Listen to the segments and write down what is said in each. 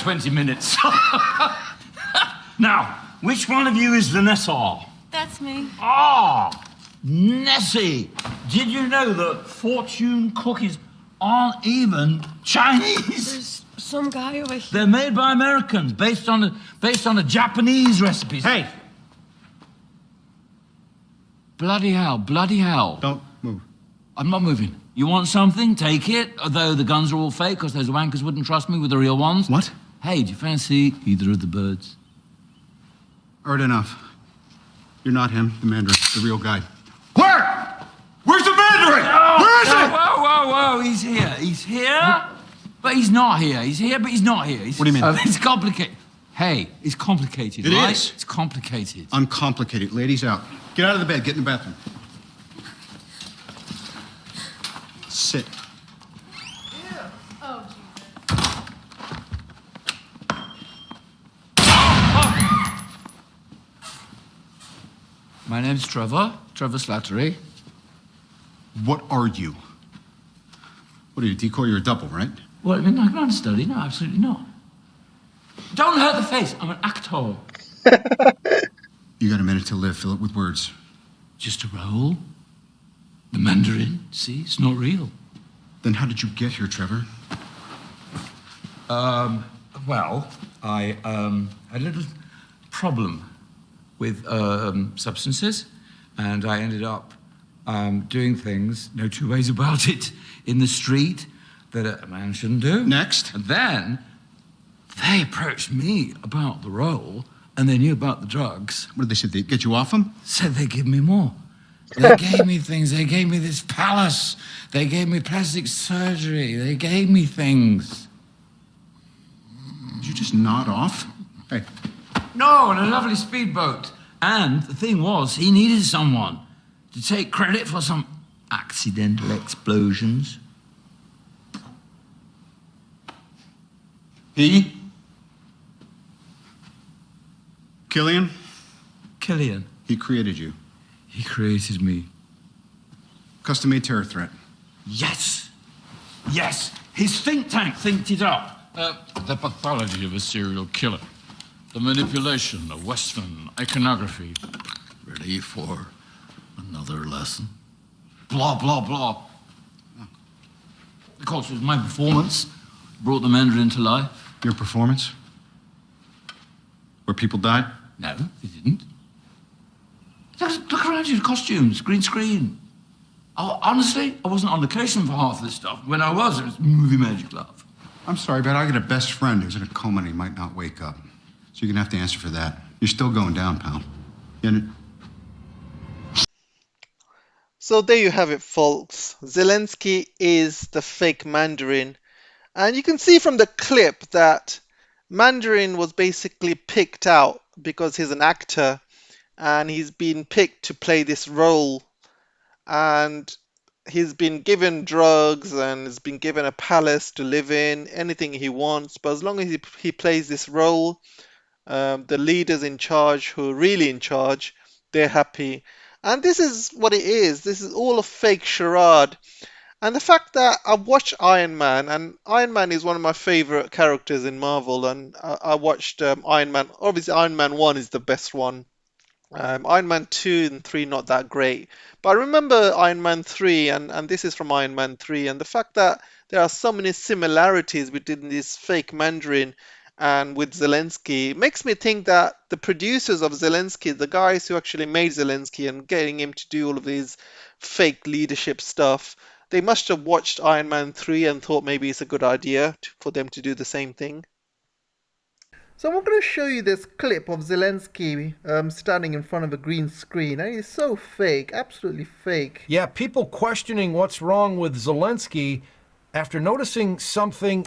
20 minutes. Now, which one of you is Vanessa? That's me. Ah, Nessie. Did you know that fortune cookies aren't even Chinese? There's some guy over here. They're made by Americans, based on a Japanese recipe. Hey! Bloody hell, bloody hell. Don't move. I'm not moving. You want something? Take it. Although the guns are all fake, because those wankers wouldn't trust me with the real ones. What? Hey, do you fancy either of the birds? Heard enough. You're not him, the Mandarin, the real guy. Where? Where's the Mandarin? No, Where is no, it? Whoa. He's here. He's here, but he's not here. He's here, but he's not here. What do you mean? It's complicated. Hey, it's complicated, It right? is. It's complicated. Uncomplicated. Ladies out. Get out of the bed. Get in the bathroom. Sit. Oh, My name's Trevor Slattery. What are you? What are you, decoy? You're a double, right? What, I mean, I'm not a study. No, absolutely not. Don't hurt the face. I'm an actor. You got a minute to live. Fill it with words. Just a role. The Mandarin. See, it's not real. Then how did you get here, Trevor? Well, I had a little problem with substances, and I ended up doing things, no two ways about it, in the street that a man shouldn't do. Next. And then they approached me about the role, and they knew about the drugs. What did they say? They get you off them? Said they'd give me more. They gave me things. They gave me this palace. They gave me plastic surgery. They gave me things. Did you just nod off? Hey, No, and a lovely speedboat. And the thing was, he needed someone to take credit for some accidental explosions. he? Killian? Killian, He created you. he created me. Custom-made terror threat. Yes! Yes! His think tank thinked it up. The pathology of a serial killer. The manipulation of Western iconography. Ready for another lesson? Blah, blah, blah. Of course, it was my performance brought the Mandarin to life. Your performance? Where people died? No, they didn't. Look around you, costumes, green screen. Oh, honestly, I wasn't on location for half of this stuff. When I was, it was movie magic, love. I'm sorry, but I got a best friend who's in a coma and he might not wake up. So you're gonna have to answer for that. You're still going down, pal. So there you have it, folks. Zelensky is the fake Mandarin. And you can see from the clip that Mandarin was basically picked out because he's an actor and he's been picked to play this role. And he's been given drugs and has been given a palace to live in, anything he wants. But as long as he plays this role, the leaders in charge, who are really in charge, they're happy. And this is what it is. This is all a fake charade. And the fact that I've watched Iron Man, and Iron Man is one of my favorite characters in Marvel, and I watched Iron Man. Obviously, Iron Man 1 is the best one. Iron Man 2 and 3 not that great. But I remember Iron Man 3, and this is from Iron Man 3, and the fact that there are so many similarities between this fake Mandarin and with Zelensky makes me think that the producers of Zelensky, the guys who actually made Zelensky and getting him to do all of these fake leadership stuff, they must have watched Iron Man 3 and thought maybe it's a good idea for them to do the same thing. So I'm going to show you this clip of Zelensky standing in front of a green screen. And he's so fake, absolutely fake. Yeah, people questioning what's wrong with Zelensky after noticing something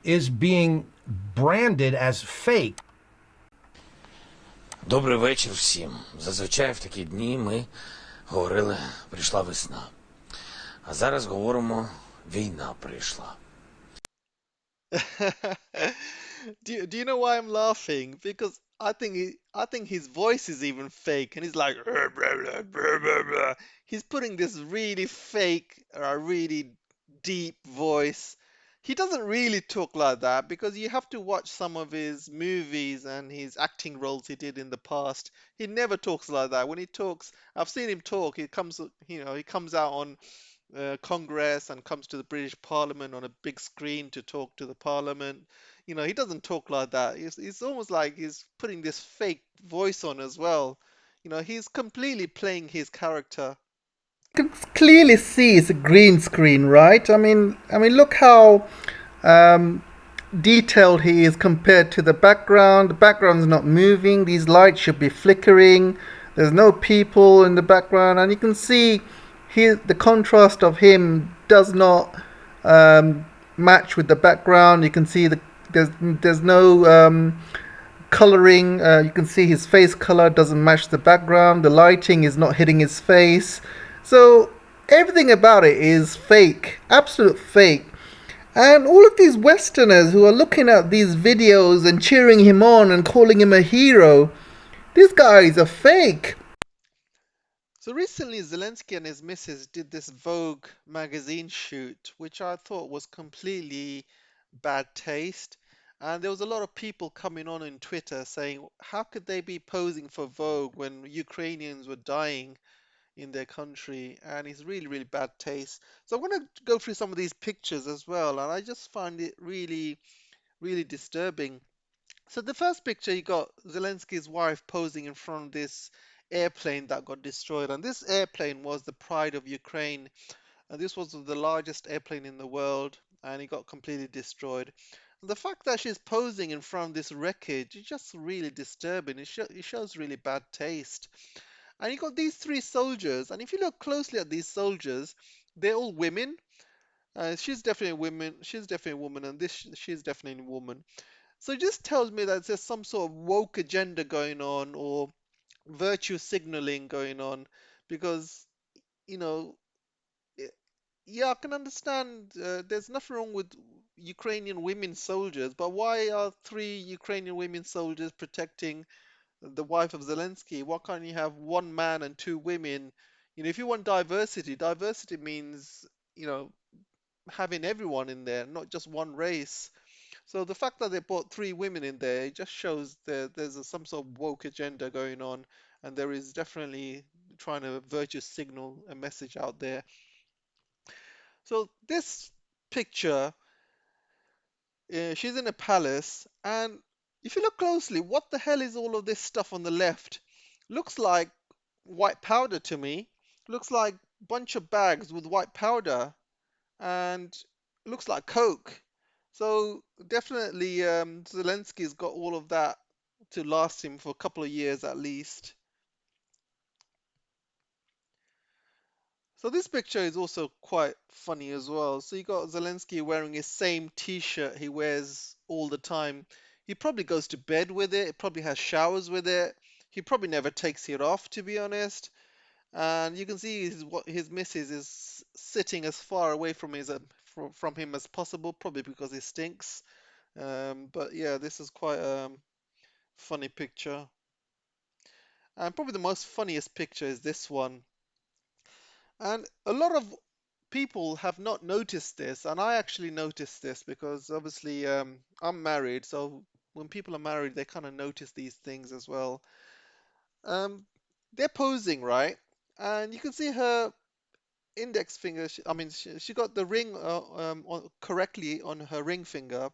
is being branded as fake. Добрий вечір всім. Зазвичай в такі дні ми говорили «прийшла весна». А зараз говоримо «війна прийшла». Do you know why I'm laughing? Because I think his voice is even fake, and he's like, he's putting this really fake, really deep voice, He doesn't really talk like that because you have to watch some of his movies and his acting roles he did in the past. He never talks like that. When he talks, I've seen him talk. He comes out on Congress and comes to the British Parliament on a big screen to talk to the Parliament. He doesn't talk like that. It's almost like he's putting this fake voice on as well. He's completely playing his character. You can clearly see it's a green screen, right? I mean, look how um, detailed he is compared to the background. The background's not moving. These lights should be flickering. There's no people in the background, and you can see the contrast of him does not match with the background. You can see there's no coloring. You can see his face color doesn't match the background. The lighting is not hitting his face. So everything about it is fake, absolute fake. And all of these Westerners who are looking at these videos and cheering him on and calling him a hero, these guys are fake. So recently, Zelensky and his missus did this Vogue magazine shoot, which I thought was completely bad taste. And there was a lot of people coming on in Twitter saying, how could they be posing for Vogue when Ukrainians were dying in their country? And it's really, really bad taste. So I'm going to go through some of these pictures as well, and I just find it really, really disturbing. So the first picture, you got Zelensky's wife posing in front of this airplane that got destroyed, and this airplane was the pride of Ukraine, and this was the largest airplane in the world, and it got completely destroyed. And the fact that she's posing in front of this wreckage is just really disturbing. It shows really bad taste. And you got these three soldiers, and if you look closely at these soldiers, they're all women. She's definitely a woman. She's definitely a woman, and she's definitely a woman. So it just tells me that there's some sort of woke agenda going on or virtue signaling going on because, you know, eh, yeah, I can understand there's nothing wrong with Ukrainian women soldiers, but why are three Ukrainian women soldiers protecting the wife of Zelensky? Why can't you have one man and two women? If you want diversity, diversity means, you know, having everyone in there, not just one race. So the fact that they brought three women in there, it just shows that there's some sort of woke agenda going on, and there is definitely trying to virtue signal a message out there. So this picture, she's in a palace, and if you look closely, what the hell is all of this stuff on the left? Looks like white powder to me. Looks like bunch of bags with white powder, and looks like Coke. So definitely, Zelensky's got all of that to last him for a couple of years at least. So this picture is also quite funny as well. So you got Zelensky wearing his same t-shirt he wears all the time. He probably goes to bed with it. It probably has showers with it. He probably never takes it off, to be honest. And you can see his missus is sitting as far away from from him as possible, probably because he stinks. But yeah, this is quite a funny picture. And probably the most funniest picture is this one. And a lot of people have not noticed this, and I actually noticed this because obviously I'm married, so when people are married, they kind of notice these things as well. Um, they're posing, right? And you can see her index finger. She got the ring correctly on her ring finger.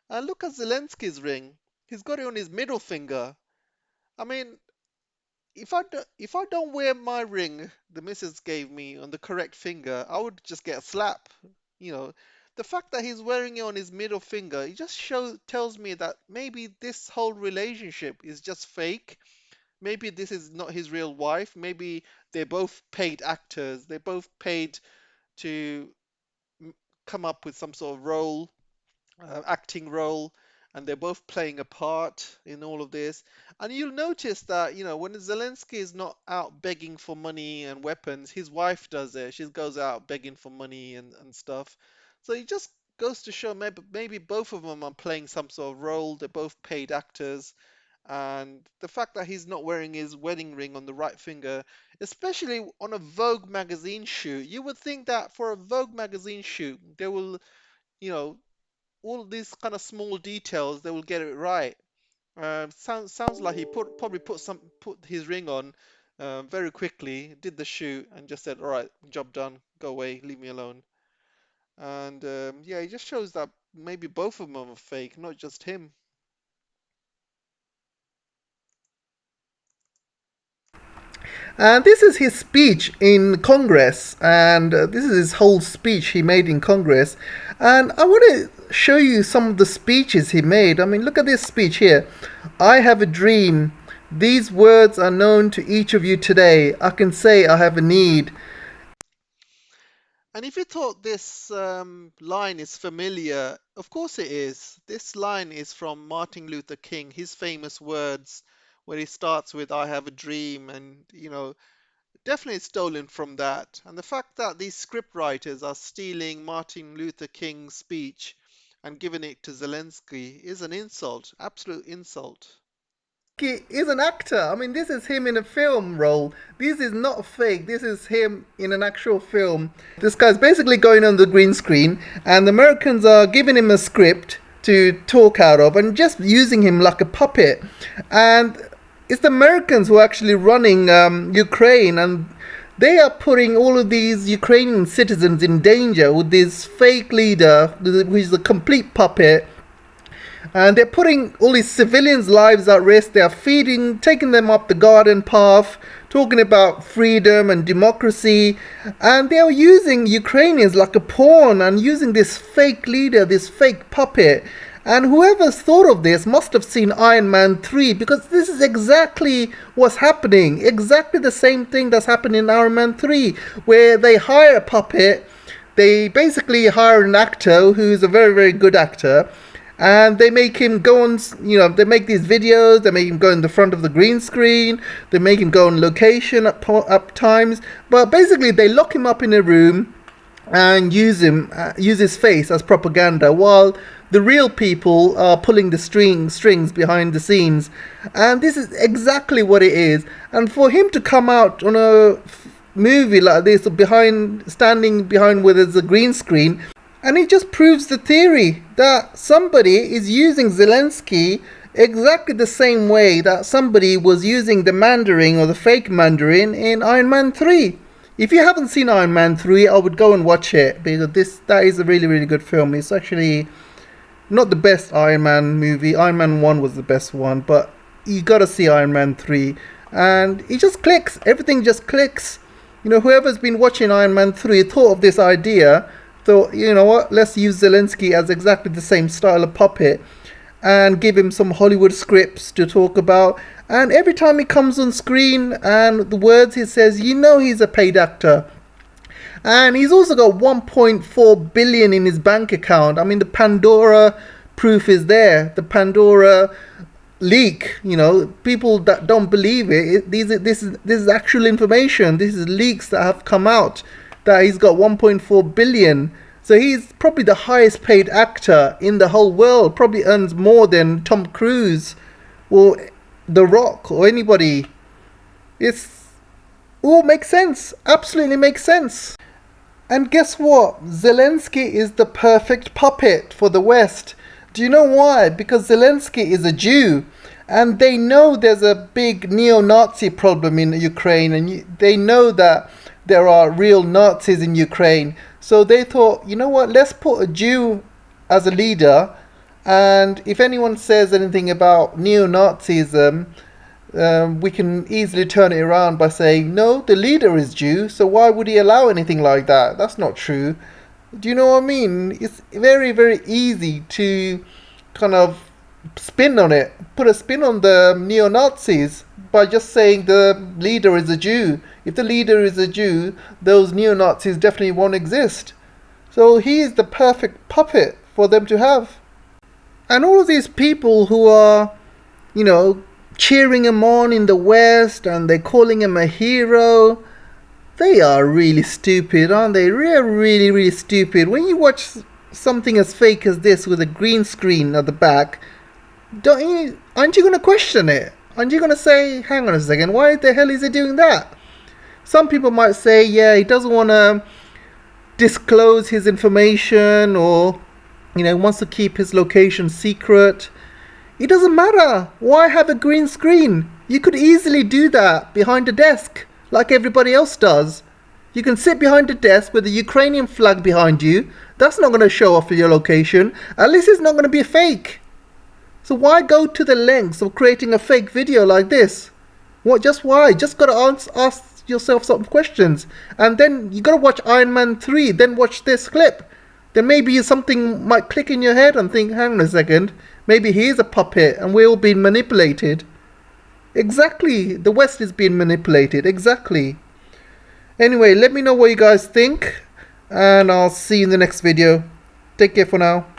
And look at Zelensky's ring. He's got it on his middle finger. I mean, if I don't wear my ring the missus gave me on the correct finger, I would just get a slap. You know, the fact that he's wearing it on his middle finger, it just tells me that maybe this whole relationship is just fake. Maybe this is not his real wife. Maybe they're both paid actors. They're both paid to come up with some sort of role, acting role, and they're both playing a part in all of this. And you'll notice that, when Zelensky is not out begging for money and weapons, his wife does it. She goes out begging for money and stuff. So it just goes to show maybe both of them are playing some sort of role. They're both paid actors. And the fact that he's not wearing his wedding ring on the right finger, especially on a Vogue magazine shoot, you would think that for a Vogue magazine shoot, they will you know, all these kind of small details, they will get it right. Sounds like he probably put his ring on very quickly, did the shoot, and just said, "All right, job done. Go away, leave me alone." And yeah, it just shows that maybe both of them are fake, not just him. And this is his speech in Congress, and this is his whole speech he made in Congress. And I want to show you some of the speeches he made. I mean, look at this speech here. I have a dream. These words are known to each of you today. I can say I have a need. And if you thought this line is familiar, of course it is. This line is from Martin Luther King, his famous words, where he starts with "I have a dream," and definitely stolen from that. And the fact that these script writers are stealing Martin Luther King's speech and giving it to Zelensky is an insult, absolute insult. He is an actor. I mean, this is him in a film role. This is not fake. This is him in an actual film. This guy's basically going on the green screen, and the Americans are giving him a script to talk out of and just using him like a puppet. And it's the Americans who are actually running Ukraine, and they are putting all of these Ukrainian citizens in danger with this fake leader, who is a complete puppet. And they're putting all these civilians' lives at risk. They're taking them up the garden path, talking about freedom and democracy. And they're using Ukrainians like a pawn and using this fake leader, this fake puppet. And whoever's thought of this must have seen Iron Man 3, because this is exactly what's happening. Exactly the same thing that's happened in Iron Man 3, where they hire a puppet. They basically hire an actor who's a very, very good actor. And they make him go on, they make these videos, they make him go in the front of the green screen, they make him go on location at times. But basically they lock him up in a room and use his face as propaganda, while the real people are pulling the strings behind the scenes. And this is exactly what it is. And for him to come out on a movie like this, standing behind where there's a green screen, and it just proves the theory that somebody is using Zelensky exactly the same way that somebody was using the Mandarin or the fake Mandarin in Iron Man 3. If you haven't seen Iron Man 3, I would go and watch it, because that is a really, really good film. It's actually not the best Iron Man movie. Iron Man 1 was the best one, but you gotta see Iron Man 3. And it just clicks. Everything just clicks. Whoever's been watching Iron Man 3 thought of this idea. So, you know what, let's use Zelensky as exactly the same style of puppet and give him some Hollywood scripts to talk about. And every time he comes on screen and the words he says, he's a paid actor. And he's also got 1.4 billion in his bank account. I mean, the Pandora proof is there. The Pandora leak, people that don't believe it, this is actual information. This is leaks that have come out, that he's got 1.4 billion. So he's probably the highest paid actor in the whole world. Probably earns more than Tom Cruise or The Rock or anybody. It's all makes sense. Absolutely makes sense. And guess what? Zelensky is the perfect puppet for the West. Do you know why? Because Zelensky is a Jew. And they know there's a big neo-Nazi problem in Ukraine. And they know that there are real Nazis in Ukraine. So they thought, you know what, let's put a Jew as a leader, and if anyone says anything about neo-Nazism, we can easily turn it around by saying, no, the leader is Jew, so why would he allow anything like that? That's not true. Do you know what I mean? It's very, very easy to kind of spin on it, put a spin on the neo-Nazis by just saying the leader is a Jew. If the leader is a Jew, those neo-Nazis definitely won't exist. So he is the perfect puppet for them to have. And all of these people who are, cheering him on in the West, and they're calling him a hero, they are really stupid, aren't they? Really, really stupid. When you watch something as fake as this with a green screen at the back, aren't you going to question it? Aren't you going to say, hang on a second, why the hell is he doing that? Some people might say, yeah, he doesn't want to disclose his information, or You know, wants to keep his location secret. It doesn't matter. Why have a green screen? You could easily do that behind a desk, like everybody else does. You can sit behind a desk with a Ukrainian flag behind you. That's not going to show off your location. At least it's not going to be fake. So why go to the lengths of creating a fake video like this? What? Just why? Just got to ask yourself some questions. And then you got to watch Iron Man 3. Then watch this clip. Then maybe something might click in your head and think, hang on a second. Maybe he is a puppet and we're all being manipulated. Exactly. The West is being manipulated. Exactly. Anyway, let me know what you guys think. And I'll see you in the next video. Take care for now.